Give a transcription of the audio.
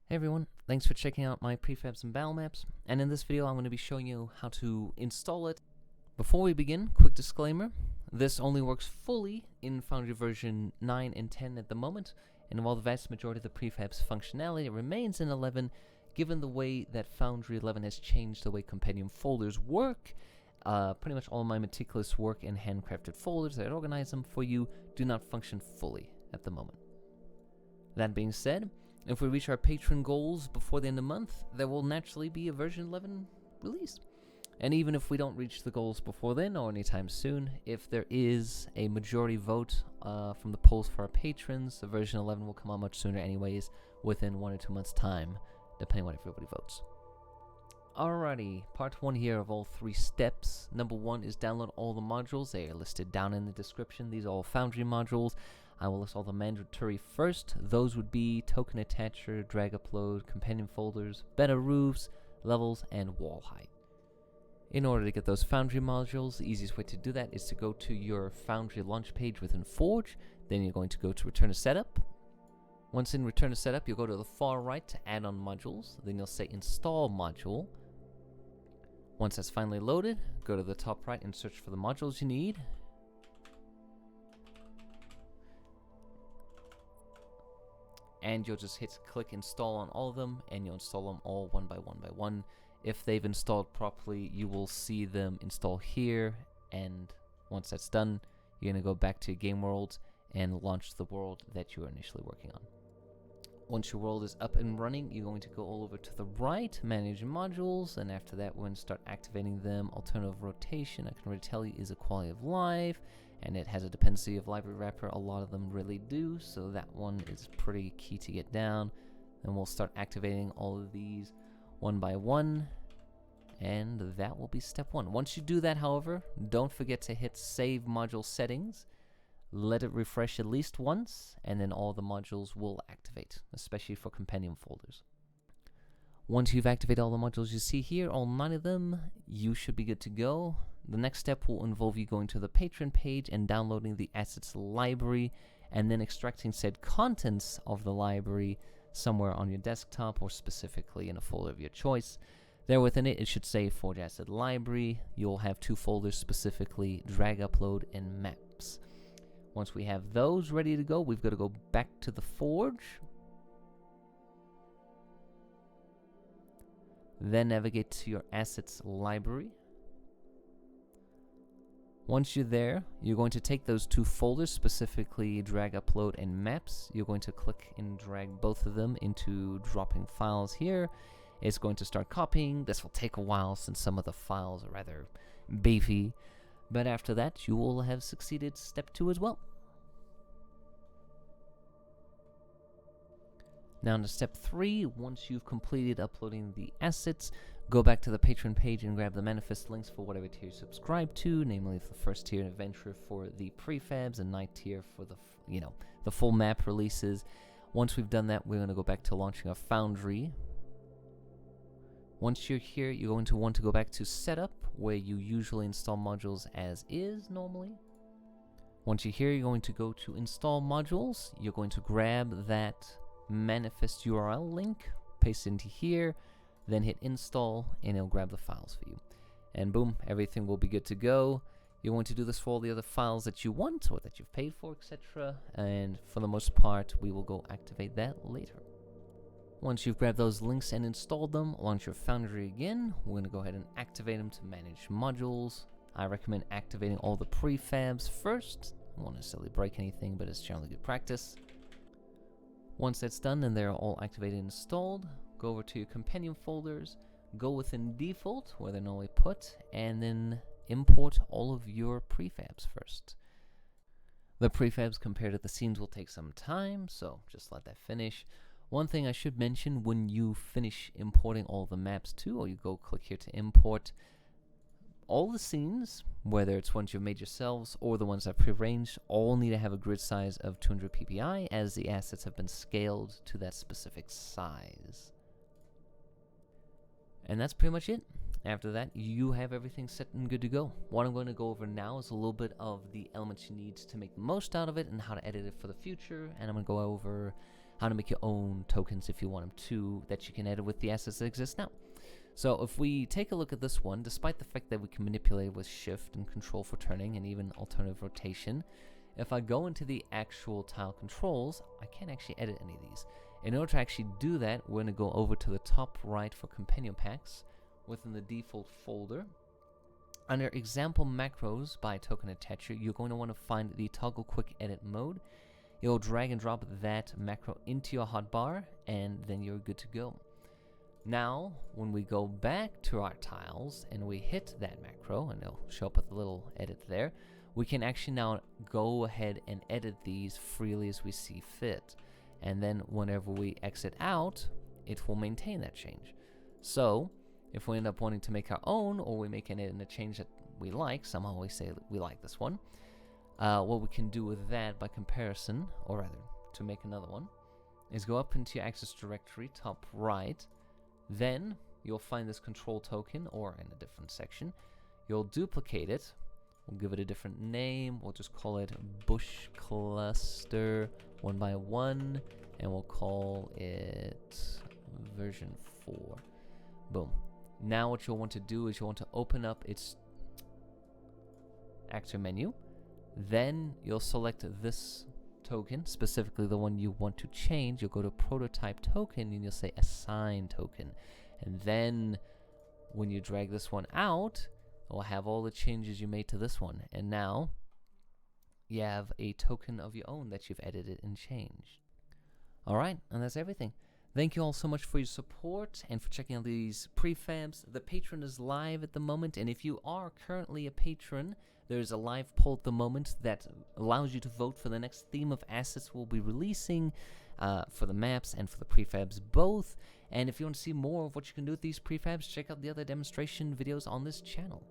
Hey everyone, thanks for checking out my prefabs and battle maps, and in this video I'm going to be showing you how to install it. Before we begin, quick disclaimer, this only works fully in Foundry version 9 and 10 at the moment, and while the vast majority of the prefabs functionality remains in 11, given the way that Foundry 11 has changed the way Compendium Folders work, pretty much all my meticulous work and handcrafted folders that organize them for you do not function fully at the moment. That being said, if we reach our patron goals before the end of the month, there will naturally be a version 11 release. And even if we don't reach the goals before then or anytime soon, if there is a majority vote from the polls for our patrons, the version 11 will come out much sooner anyways, within 1 or 2 months' time, depending on what everybody votes. Alrighty, part 1 here of all 3 steps. Number 1 is download all the modules. They are listed down in the description. These are all Foundry modules. I will list all the mandatory first. Those would be token attacher, drag upload, compendium folders, better roofs, levels, and wall height. In order to get those Foundry modules, the easiest way to do that is to go to your Foundry launch page within Forge. Then you're going to go to Return to Setup. Once in Return to Setup, you'll go to the far right to add on modules. Then you'll say Install Module. Once that's finally loaded, go to the top right and search for the modules you need. And you'll just hit click install on all of them, and you'll install them all one by one. If they've installed properly, you will see them install here, and once that's done, you're going to go back to Game World and launch the world that you were initially working on. Once your world is up and running, you're going to go all over to the right, manage modules, and after that we're going to start activating them. Alternative rotation, I can already tell you, is a quality of life, and it has a dependency of library wrapper. A lot of them really do, so that one is pretty key to get down. And we'll start activating all of these one by one, and that will be step 1. Once you do that, however, don't forget to hit save module settings. Let it refresh at least once, and then all the modules will activate, especially for compendium folders. Once you've activated all the modules you see here, all 9 of them, you should be good to go. The next step will involve you going to the patron page and downloading the assets library, and then extracting said contents of the library somewhere on your desktop or specifically in a folder of your choice. There within it should say Forge Asset Library. You'll have 2 folders specifically, Drag Upload and Maps. Once we have those ready to go, we've got to go back to the Forge. Then navigate to your Assets Library. Once you're there, you're going to take those 2 folders, specifically Drag Upload and Maps. You're going to click and drag both of them into dropping files here. It's going to start copying. This will take a while since some of the files are rather beefy. But after that, you will have succeeded step 2 as well. Now into step 3, once you've completed uploading the assets, go back to the patron page and grab the manifest links for whatever tier you subscribe to, namely the first tier adventure for the prefabs and night tier for the, the full map releases. Once we've done that, we're going to go back to launching our Foundry. Once you're here, you're going to want to go back to Setup, where you usually install modules as is normally. Once you're here, you're going to go to Install Modules. You're going to grab that manifest URL link, paste it into here, then hit install, and it'll grab the files for you. And boom, everything will be good to go. You're going to do this for all the other files that you want or that you've paid for, etc. And for the most part, we will go activate that later. Once you've grabbed those links and installed them, launch your Foundry again. We're going to go ahead and activate them to manage modules. I recommend activating all the prefabs first. I won't necessarily break anything, but it's generally good practice. Once that's done and they're all activated and installed, go over to your compendium folders, go within default where they're normally put, and then import all of your prefabs first. The prefabs compared to the scenes will take some time, so just let that finish. One thing I should mention, when you finish importing all the maps too, or you go click here to import, all the scenes, whether it's ones you've made yourselves or the ones that are prearranged, all need to have a grid size of 200 ppi as the assets have been scaled to that specific size. And that's pretty much it. After that, you have everything set and good to go. What I'm going to go over now is a little bit of the elements you need to make the most out of it and how to edit it for the future, and I'm going to go over how to make your own tokens if you want them to, that you can edit with the assets that exist now. So if we take a look at this one, despite the fact that we can manipulate with shift and control for turning and even alternative rotation, if I go into the actual tile controls, I can't actually edit any of these. In order to actually do that, we're going to go over to the top right for Compendium Packs within the default folder. Under example macros by token attacher, you're going to want to find the toggle quick edit mode. You'll drag and drop that macro into your hotbar, and then you're good to go. Now, when we go back to our tiles and we hit that macro, and it'll show up with a little edit there, we can actually now go ahead and edit these freely as we see fit. And then whenever we exit out, it will maintain that change. So, if we end up wanting to make our own, or we make it in a change that we like, somehow we say we like this one, what we can do with that by comparison, or rather, to make another one, is go up into your access directory, top right. Then you'll find this control token, or in a different section. You'll duplicate it. We'll give it a different name. We'll just call it bush cluster 1x1, and we'll call it version 4. Boom. Now what you'll want to do is you'll want to open up its actor menu. Then you'll select this token, specifically the one you want to change. You'll go to prototype token and you'll say assign token. And then when you drag this one out, it will have all the changes you made to this one. And now you have a token of your own that you've edited and changed. Alright, and that's everything. Thank you all so much for your support and for checking out these prefabs. The Patreon is live at the moment, and if you are currently a patron, there's a live poll at the moment that allows you to vote for the next theme of assets we'll be releasing for the maps and for the prefabs both. And if you want to see more of what you can do with these prefabs, check out the other demonstration videos on this channel.